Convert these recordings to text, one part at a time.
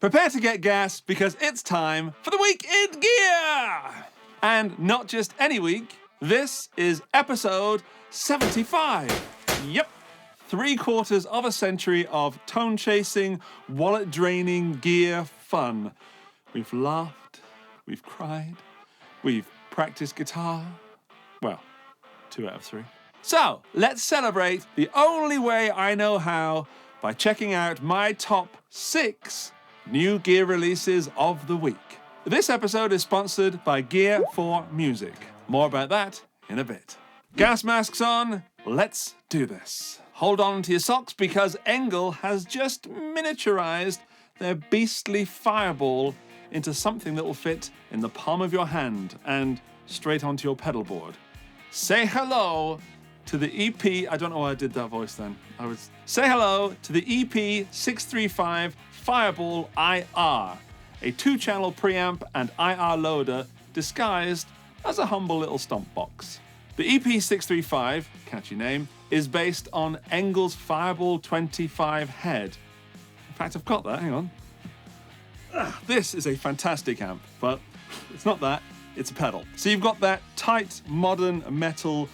Prepare to get gas because it's time for the Week in Gear! And not just any week, this is episode 75. Yep, 3/4 of a century of tone-chasing, wallet-draining gear fun. We've laughed, we've cried, we've practiced guitar. Well, 2 out of 3. So, let's celebrate the only way I know how by checking out my top 6 new gear releases of the week. This episode is sponsored by Gear4Music. More about that in a bit. Gas masks on, let's do this. Hold on to your socks because ENGL has just miniaturized their beastly Fireball into something that will fit in the palm of your hand and straight onto your pedal board. Say hello to the EP, I don't know why I did that voice then. Say hello to the EP635 Fireball IR, a 2-channel preamp and IR loader disguised as a humble little stomp box. The EP635, catchy name, is based on ENGL's Fireball 25 head. In fact, I've got that, hang on. This is a fantastic amp, but it's not that, it's a pedal. So you've got that tight, modern, metal,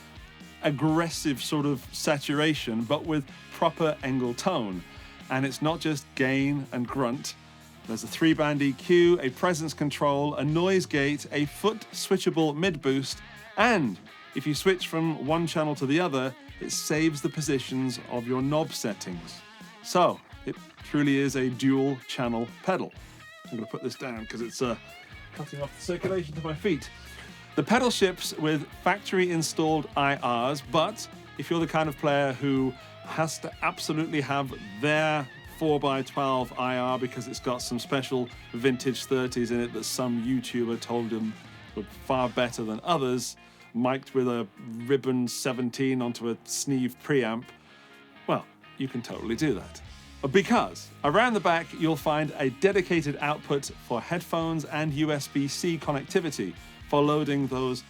aggressive sort of saturation, but with proper ENGL tone. And it's not just gain and grunt. There's a 3-band EQ, a presence control, a noise gate, a foot switchable mid boost, and if you switch from one channel to the other, it saves the positions of your knob settings. So it truly is a dual channel pedal. I'm going to put this down because it's cutting off the circulation to my feet. The pedal ships with factory installed IRs, but if you're the kind of player who has to absolutely have their 4x12 IR because it's got some special vintage 30s in it that some YouTuber told them were far better than others, mic'd with a ribbon 17 onto a Sneeve preamp, well, you can totally do that. Because around the back you'll find a dedicated output for headphones and USB-C connectivity for loading those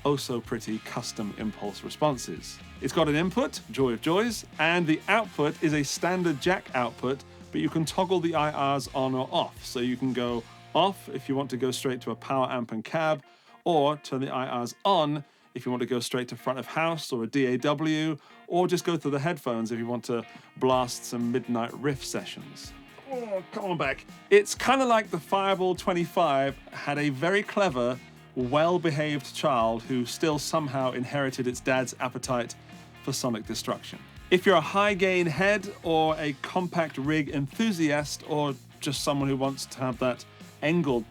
oh-so-pretty custom impulse responses. It's got an input, joy of joys, and the output is a standard jack output, but you can toggle the IRs on or off. So you can go off if you want to go straight to a power amp and cab, or turn the IRs on if you want to go straight to front of house or a DAW, or just go through the headphones if you want to blast some midnight riff sessions. Oh, come on back. It's kind of like the Fireball 25 had a very clever, well-behaved child who still somehow inherited its dad's appetite for sonic destruction. If you're a high-gain head or a compact rig enthusiast or just someone who wants to have that ENGL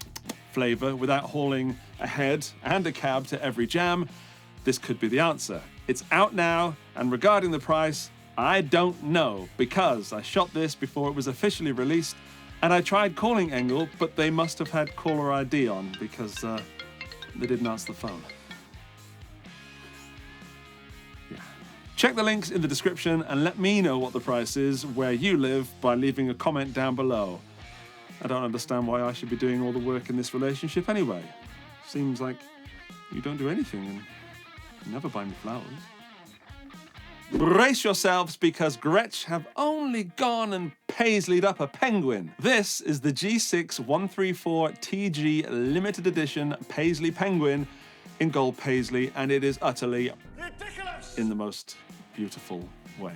flavor without hauling a head and a cab to every jam, this could be the answer. It's out now, and regarding the price, I don't know because I shot this before it was officially released and I tried calling ENGL, but they must have had caller ID on because they didn't answer the phone. Yeah. Check the links in the description and let me know what the price is where you live by leaving a comment down below. I don't understand why I should be doing all the work in this relationship anyway. Seems like you don't do anything and you never buy me flowers. Brace yourselves because Gretsch have only gone and Paisley'd up a penguin. This is the G6 134 TG limited edition Paisley penguin in gold Paisley, and it is utterly ridiculous in the most beautiful way.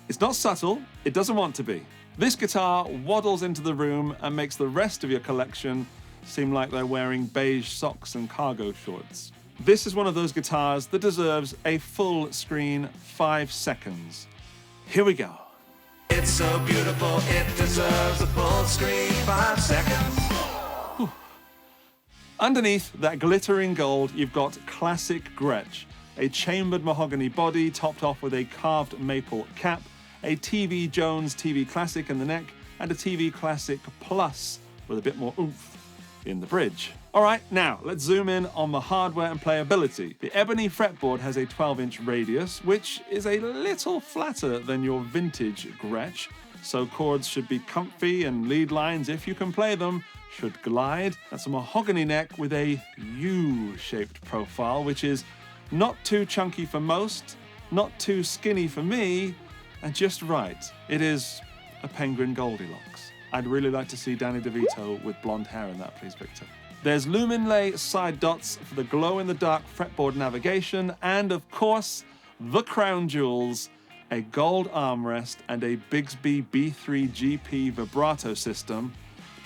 It's not subtle, it doesn't want to be. This guitar waddles into the room and makes the rest of your collection seem like they're wearing beige socks and cargo shorts. This is one of those guitars that deserves a full screen 5 seconds. Here we go. It's so beautiful, it deserves a full screen 5 seconds. Whew. Underneath that glittering gold, you've got classic Gretsch, a chambered mahogany body topped off with a carved maple cap, a TV Jones TV Classic in the neck, and a TV Classic Plus with a bit more oomph in the bridge. All right, now let's zoom in on the hardware and playability. The ebony fretboard has a 12-inch radius, which is a little flatter than your vintage Gretsch, so chords should be comfy and lead lines, if you can play them, should glide. That's a mahogany neck with a U-shaped profile, which is not too chunky for most, not too skinny for me, and just right. It is a penguin Goldilocks. I'd really like to see Danny DeVito with blonde hair in that, please, Victor. There's Luminlay side dots for the glow-in-the-dark fretboard navigation, and of course, the crown jewels, a gold armrest and a Bigsby B3 GP vibrato system.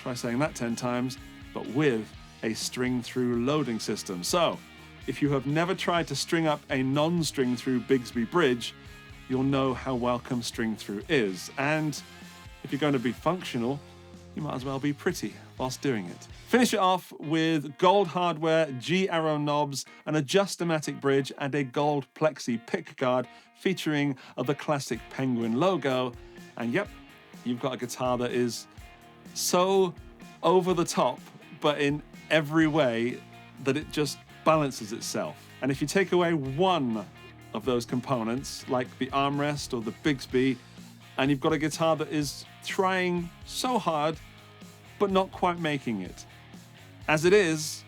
Try saying that 10 times, but with a string-through loading system. So, if you have never tried to string up a non-string-through Bigsby bridge, you'll know how welcome string-through is. And if you're going to be functional, you might as well be pretty whilst doing it. Finish it off with gold hardware, G-Arrow knobs, an Adjustomatic bridge, and a gold plexi pickguard featuring the classic Penguin logo. And yep, you've got a guitar that is so over the top, but in every way that it just balances itself. And if you take away one of those components, like the armrest or the Bigsby, and you've got a guitar that is trying so hard, but not quite making it. As it is,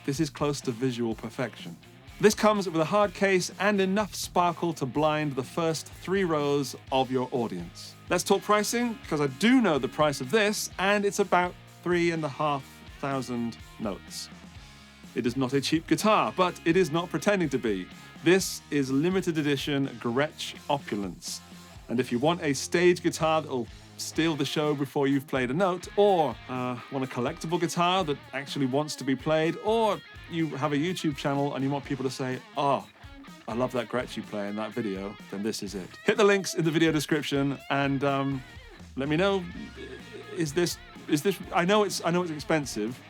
this is close to visual perfection. This comes with a hard case and enough sparkle to blind the first 3 rows of your audience. Let's talk pricing, because I do know the price of this, and it's about 3,500 notes. It is not a cheap guitar, but it is not pretending to be. This is limited edition Gretsch Opulence. And if you want a stage guitar that'll steal the show before you've played a note, or want a collectible guitar that actually wants to be played, or you have a YouTube channel and you want people to say, oh, I love that Gretsch you play in that video, then this is it. Hit the links in the video description and let me know, is this, I know it's expensive,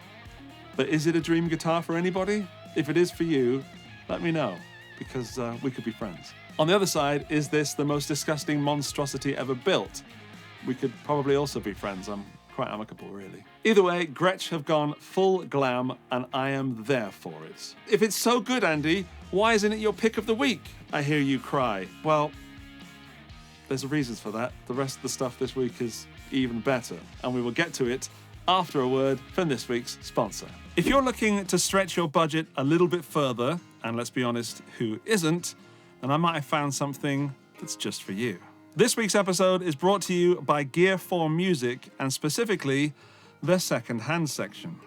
but is it a dream guitar for anybody? If it is for you, let me know, because we could be friends. On the other side, is this the most disgusting monstrosity ever built? We could probably also be friends. I'm quite amicable, really. Either way, Gretsch have gone full glam, and I am there for it. If it's so good, Andy, why isn't it your pick of the week? I hear you cry. Well, there's reasons for that. The rest of the stuff this week is even better, and we will get to it after a word from this week's sponsor. If you're looking to stretch your budget a little bit further, and let's be honest, who isn't, then I might have found something that's just for you. This week's episode is brought to you by Gear4Music, and specifically their second-hand section.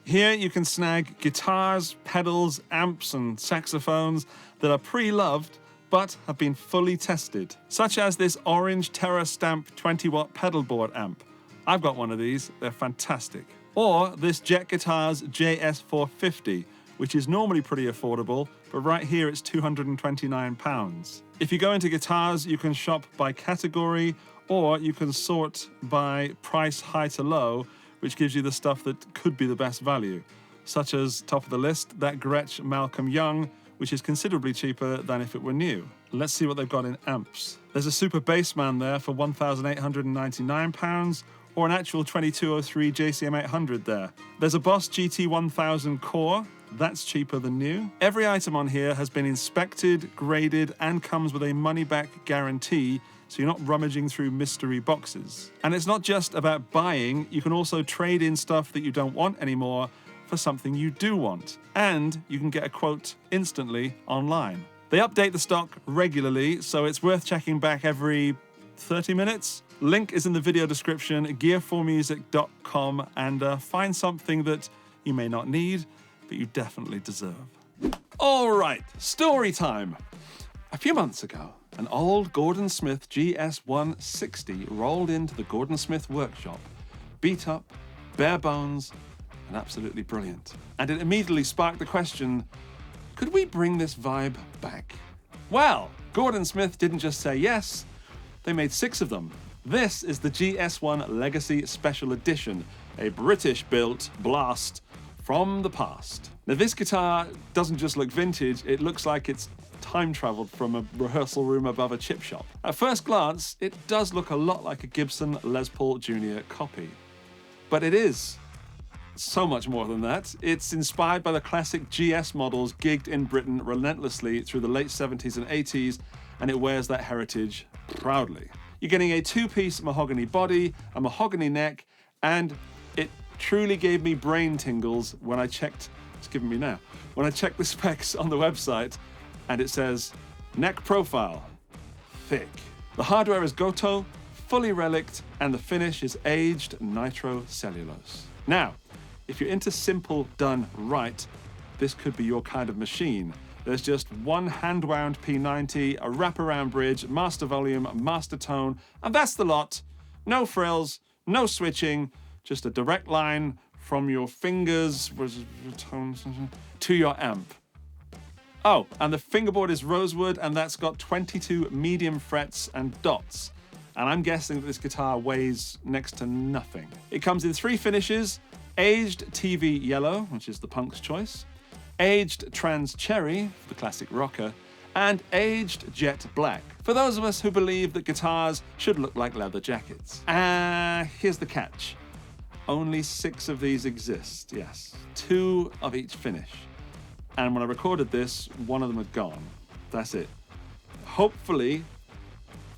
Here you can snag guitars, pedals, amps, and saxophones that are pre-loved but have been fully tested, such as this orange Terra Stamp 20-watt pedal board amp. I've got one of these, they're fantastic. Or this Jet Guitars JS450, which is normally pretty affordable, but right here it's £229. If you go into guitars, you can shop by category, or you can sort by price high to low, which gives you the stuff that could be the best value, such as top of the list, that Gretsch Malcolm Young, which is considerably cheaper than if it were new. Let's see what they've got in amps. There's a Super Bassman there for £1,899, or an actual 2203 JCM 800 there. There's a Boss GT 1000 Core, that's cheaper than new. Every item on here has been inspected, graded, and comes with a money-back guarantee, so you're not rummaging through mystery boxes. And it's not just about buying, you can also trade in stuff that you don't want anymore for something you do want. And you can get a quote instantly online. They update the stock regularly, so it's worth checking back every 30 minutes. Link is in the video description, gear4music.com, and find something that you may not need, but you definitely deserve. All right, story time. A few months ago, an old Gordon Smith GS160 rolled into the Gordon Smith workshop, beat up, bare bones, and absolutely brilliant. And it immediately sparked the question, could we bring this vibe back? Well, Gordon Smith didn't just say yes, they made 6 of them. This is the GS1 Legacy Special Edition, a British-built blast from the past. Now, this guitar doesn't just look vintage, it looks like it's time-traveled from a rehearsal room above a chip shop. At first glance, it does look a lot like a Gibson Les Paul Jr. copy. But it is so much more than that. It's inspired by the classic GS models gigged in Britain relentlessly through the late 70s and 80s, and it wears that heritage proudly. You're getting a 2-piece mahogany body, a mahogany neck, and it truly gave me brain tingles when I checked, it's giving me now, when I checked the specs on the website, and it says, neck profile, thick. The hardware is Goto, fully relic'd, and the finish is aged nitro cellulose. Now, if you're into simple done right, this could be your kind of machine. There's just one hand-wound P90, a wraparound bridge, master volume, master tone, and that's the lot. No frills, no switching, just a direct line from your fingers to your amp. Oh, and the fingerboard is rosewood, and that's got 22 medium frets and dots. And I'm guessing that this guitar weighs next to nothing. It comes in 3 finishes: aged TV yellow, which is the punk's choice, aged trans cherry, the classic rocker, and aged jet black, for those of us who believe that guitars should look like leather jackets. Here's the catch. Only 6 of these exist, yes. 2 of each finish. And when I recorded this, one of them had gone. That's it. Hopefully,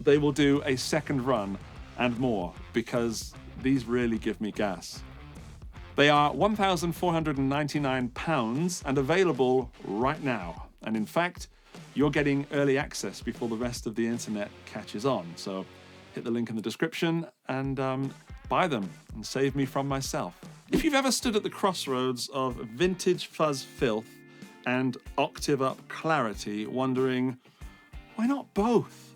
they will do a second run and more, because these really give me gas. They are £1,499 and available right now. And in fact, you're getting early access before the rest of the internet catches on. So hit the link in the description and buy them and save me from myself. If you've ever stood at the crossroads of vintage fuzz filth and octave up clarity, wondering, why not both?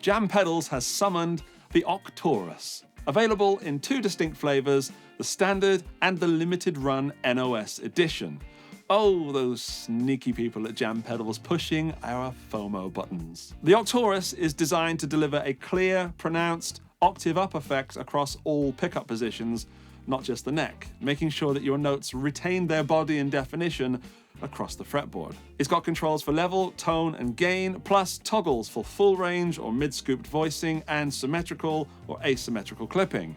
Jam Pedals has summoned the Octaurus, available in 2 distinct flavors, the standard and the limited run NOS edition. Oh, those sneaky people at Jam Pedals pushing our FOMO buttons. The Octaurus is designed to deliver a clear, pronounced octave up effect across all pickup positions, not just the neck, making sure that your notes retain their body and definition across the fretboard. It's got controls for level, tone, and gain, plus toggles for full range or mid-scooped voicing and symmetrical or asymmetrical clipping.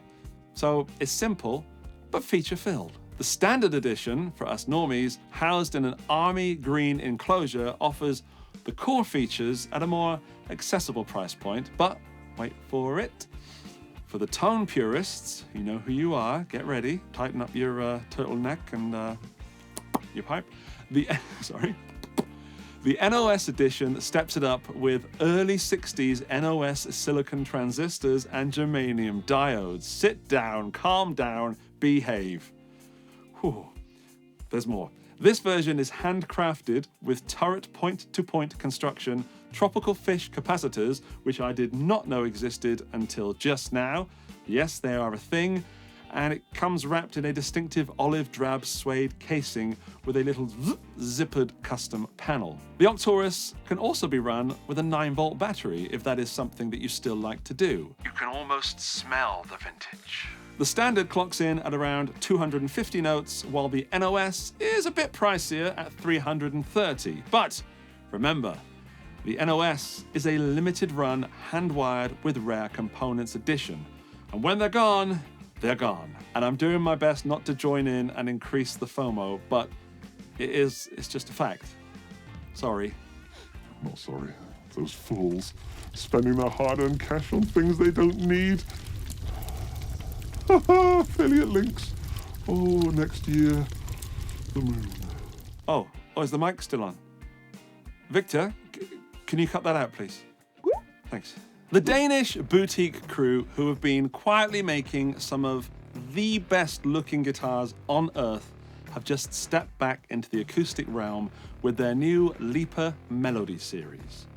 So it's simple, but feature-filled. The standard edition, for us normies, housed in an army green enclosure, offers the core features at a more accessible price point, but wait for it. For the tone purists, you know who you are, get ready, tighten up your turtleneck and your pipe. The NOS edition steps it up with early 60s NOS silicon transistors and germanium diodes. Sit down, calm down, behave. Whew. There's more. This version is handcrafted with turret point-to-point construction, tropical fish capacitors, which I did not know existed until just now. Yes, they are a thing. And it comes wrapped in a distinctive olive drab suede casing with a little zippered custom panel. The Octaurus can also be run with a 9-volt battery if that is something that you still like to do. You can almost smell the vintage. The standard clocks in at around 250 notes, while the NOS is a bit pricier at 330. But remember, the NOS is a limited run, hand-wired with rare components edition. And when they're gone, they're gone. And I'm doing my best not to join in and increase the FOMO, but it's just a fact. Sorry. I'm not sorry. Those fools spending their hard-earned cash on things they don't need. Affiliate links. Oh, next year, the moon. Oh, is the mic still on? Victor, can you cut that out, please? Thanks. The Danish boutique crew, who have been quietly making some of the best looking guitars on earth, have just stepped back into the acoustic realm with their new Leaper Melody series.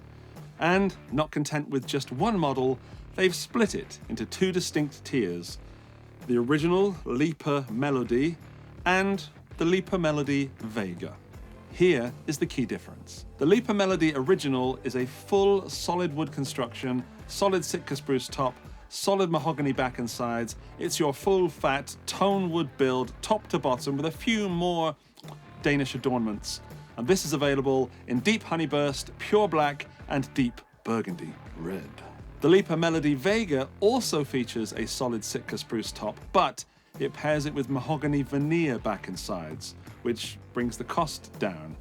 And not content with just one model, they've split it into 2 distinct tiers: the original Leaper Melody and the Leaper Melody Vega. Here is the key difference. The Leaper Melody Original is a full solid wood construction, solid Sitka spruce top, solid mahogany back and sides. It's your full fat tone wood build, top to bottom, with a few more Danish adornments. And this is available in deep honeyburst, pure black, and deep burgundy red. The Leaper Melody Vega also features a solid Sitka spruce top, but it pairs it with mahogany veneer back and sides, which brings the cost down.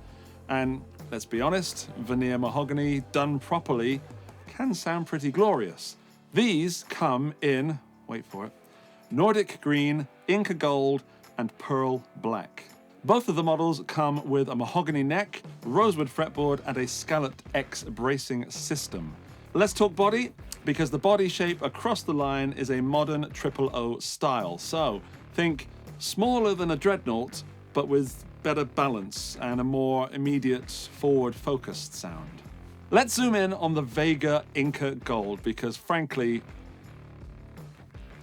And let's be honest, veneer mahogany done properly can sound pretty glorious. These come in, wait for it, Nordic green, Inca gold, and pearl black. Both of the models come with a mahogany neck, rosewood fretboard, and a scalloped X bracing system. Let's talk body. because the body shape across the line is a modern O style. So think smaller than a Dreadnought, but with better balance and a more immediate forward-focused sound. Let's zoom in on the Vega Inca Gold because frankly,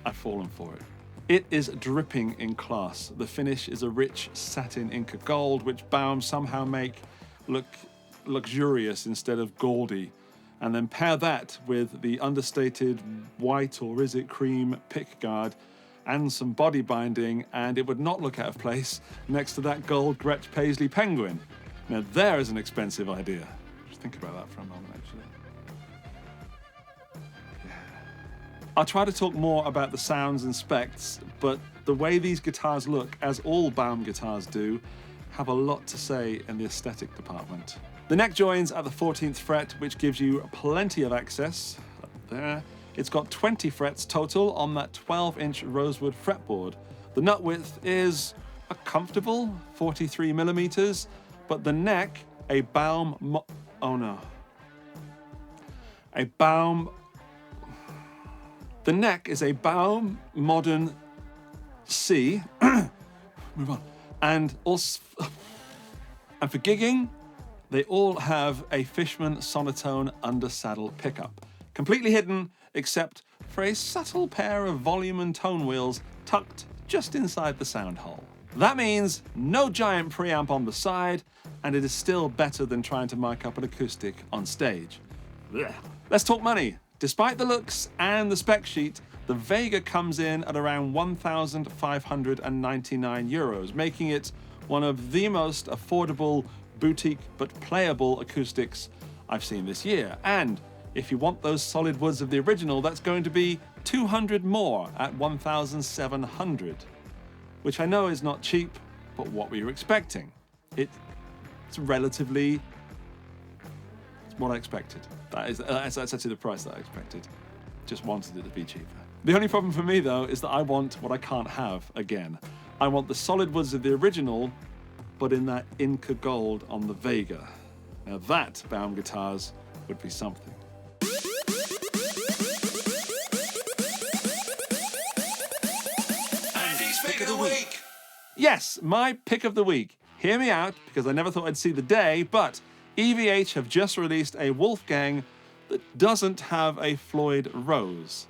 I've fallen for it. It is dripping in class. The finish is a rich satin Inca Gold, which Baum somehow make look luxurious instead of gaudy. And then pair that with the understated white, or is it cream, pickguard and some body binding, and it would not look out of place next to that gold Gretsch Paisley penguin. Now there is an expensive idea. Just think about that for a moment, actually. Yeah. I'll try to talk more about the sounds and specs, but the way these guitars look, as all Baum guitars do, have a lot to say in the aesthetic department. The neck joins at the 14th fret, which gives you plenty of access. Up there. It's got 20 frets total on that 12-inch rosewood fretboard. The nut width is a comfortable 43 millimeters, but the neck, a Baum the neck is a Baum Modern C. Move on. And also, and for gigging, they all have a Fishman Sonotone under-saddle pickup, completely hidden except for a subtle pair of volume and tone wheels tucked just inside the sound hole. That means no giant preamp on the side, and it is still better than trying to mic up an acoustic on stage. Blech. Let's talk money. Despite the looks and the spec sheet, the Vega comes in at around 1,599 euros, making it one of the most affordable, boutique but playable acoustics I've seen this year. And if you want those solid woods of the original, that's going to be 200 more at 1,700, which I know is not cheap, but what were you expecting? It's relatively, it's what I expected. That's actually the price that I expected. Just wanted it to be cheaper. The only problem for me though is that I want what I can't have again. I want the solid woods of the original, but in that Inca Gold on the Vega. Now that, Baum guitars, would be something. Andy's Pick of the Week. Yes, my pick of the week. Hear me out, because I never thought I'd see the day, but EVH have just released a Wolfgang that doesn't have a Floyd Rose.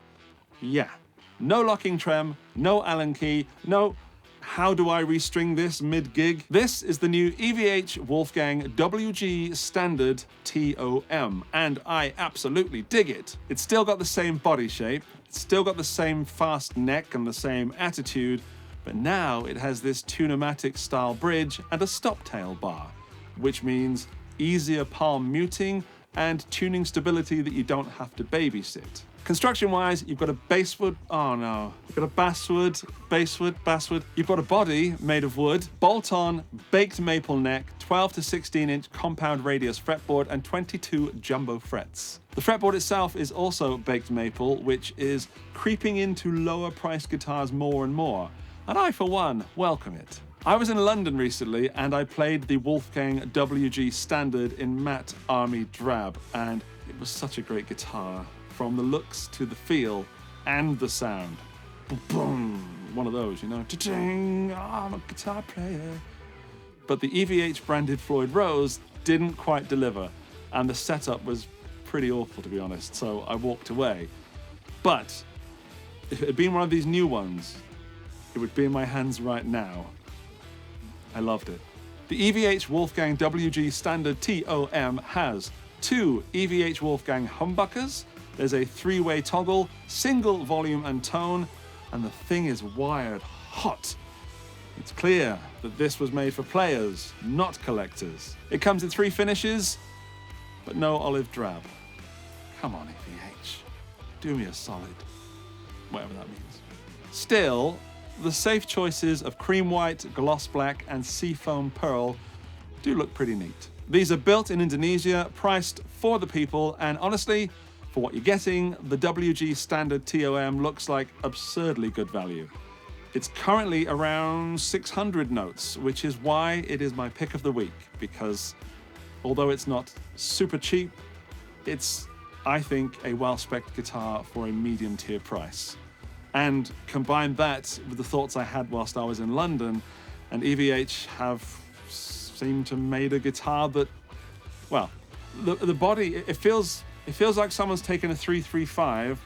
Yeah, no locking trem, no Allen key, no how do I restring this mid-gig? This is the new EVH Wolfgang WG Standard TOM, and I absolutely dig it. It's still got the same body shape, it's still got the same fast neck and the same attitude, but now it has this Tune-o-matic style bridge and a stop tail bar, which means easier palm muting and tuning stability that you don't have to babysit. Construction-wise, you've got a basswood, you've got a basswood, you've got a body made of wood, bolt-on, baked maple neck, 12 to 16-inch compound radius fretboard, and 22 jumbo frets. The fretboard itself is also baked maple, which is creeping into lower-priced guitars more and more, and I, for one, welcome it. I was in London recently, and I played the Wolfgang WG Standard in matte army drab, and it was such a great guitar. From the looks to the feel and the sound. Boom, one of those, you know. Cha-ching, I'm a guitar player. But the EVH branded Floyd Rose didn't quite deliver, and the setup was pretty awful, to be honest, so I walked away. But if it had been one of these new ones, it would be in my hands right now. I loved it. The EVH Wolfgang WG Standard TOM has two EVH Wolfgang humbuckers. There's a three-way toggle, single volume and tone, and the thing is wired hot. It's clear that this was made for players, not collectors. It comes in 3 finishes, but no olive drab. Come on, EVH. Do me a solid. Whatever that means. Still, the safe choices of cream white, gloss black, and seafoam pearl do look pretty neat. These are built in Indonesia, priced for the people, and honestly, for what you're getting, the WG Standard TOM looks like absurdly good value. It's currently around 600 notes, which is why it is my pick of the week, because although it's not super cheap, it's I think, a well-spec'd guitar for a medium tier price. And combine that with the thoughts I had whilst I was in London, and EVH have seemed to made a guitar that, well, the body, it feels like someone's taken a 335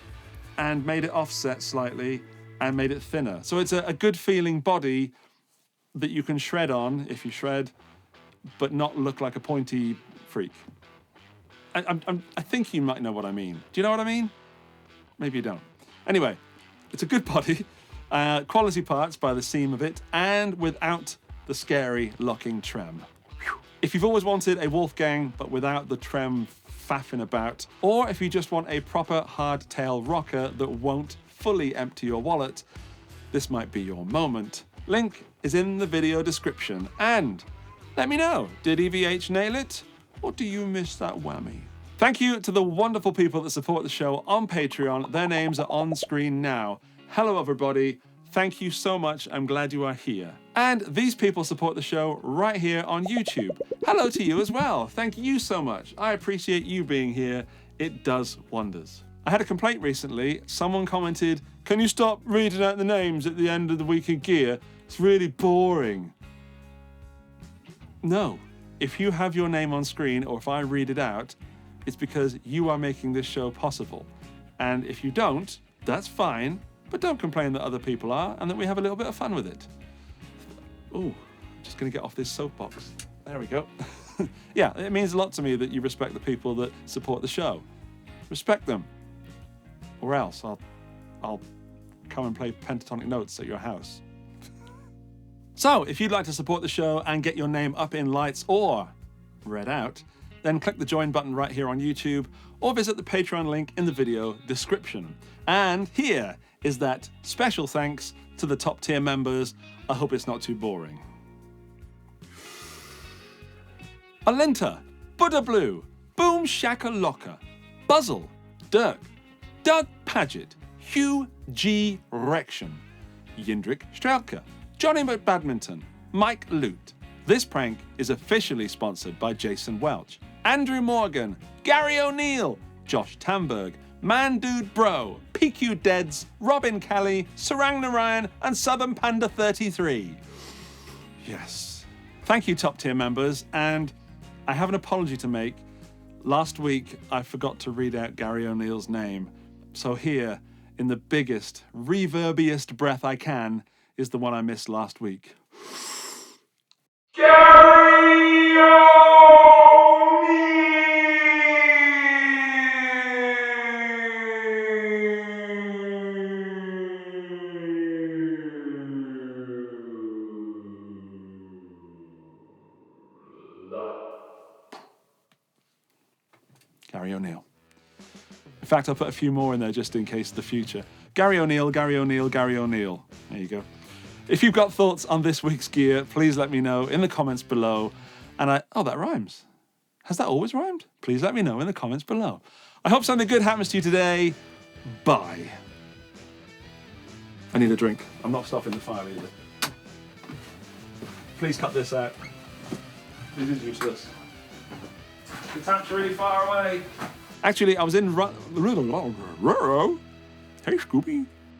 and made it offset slightly and made it thinner. So it's a good feeling body that you can shred on if you shred, but not look like a pointy freak. I think you might know what I mean. Do you know what I mean? Maybe you don't. Anyway, it's a good body, quality parts by the seam of it, and without the scary locking trem. If you've always wanted a Wolfgang, but without the trem faffing about, or if you just want a proper hardtail rocker that won't fully empty your wallet, this might be your moment. Link is in the video description. And let me know, did EVH nail it? Or do you miss that whammy? Thank you to the wonderful people that support the show on Patreon. Their names are on screen now. Hello, everybody. Thank you so much. I'm glad you are here. And these people support the show right here on YouTube. Hello to you as well. Thank you so much. I appreciate you being here. It does wonders. I had a complaint recently. Someone commented, "Can you stop reading out the names at the end of the week in gear? It's really boring." No. If you have your name on screen, or if I read it out, it's because you are making this show possible. And if you don't, that's fine, but don't complain that other people are, and that we have a little bit of fun with it. Ooh, just gonna get off this soapbox. There we go. Yeah, it means a lot to me that you respect the people that support the show. Respect them. Or else I'll come and play pentatonic notes at your house. So, if you'd like to support the show and get your name up in lights or read out, then click the join button right here on YouTube, or visit the Patreon link in the video description. And here is that special thanks to the top tier members. I hope it's not too boring. Alinta, Buddha Blue, Boom Shakalaka, Buzzle, Dirk, Doug Paget, Hugh G. Rection, Yindrik Strelka, Johnny McBadminton, Mike Lute. This prank is officially sponsored by Jason Welch, Andrew Morgan, Gary O'Neill, Josh Tamberg, Man Dude Bro, PQ Deads, Robin Kelly, Sarang Narayan, and Southern Panda 33. Yes. Thank you, top tier members, and I have an apology to make. Last week, I forgot to read out Gary O'Neill's name. So here, in the biggest, reverbiest breath I can, is the one I missed last week. Gary O'Neill. In fact, I'll put a few more in there just in case of the future. Gary O'Neill, Gary O'Neill, Gary O'Neill. There you go. If you've got thoughts on this week's gear, please let me know in the comments below. And oh, that rhymes. Has that always rhymed? Please let me know in the comments below. I hope something good happens to you today. Bye. I need a drink. I'm not stopping the fire either. Please cut this out. This is useless. The tap's really far away. Actually, I was in Hey, Scooby.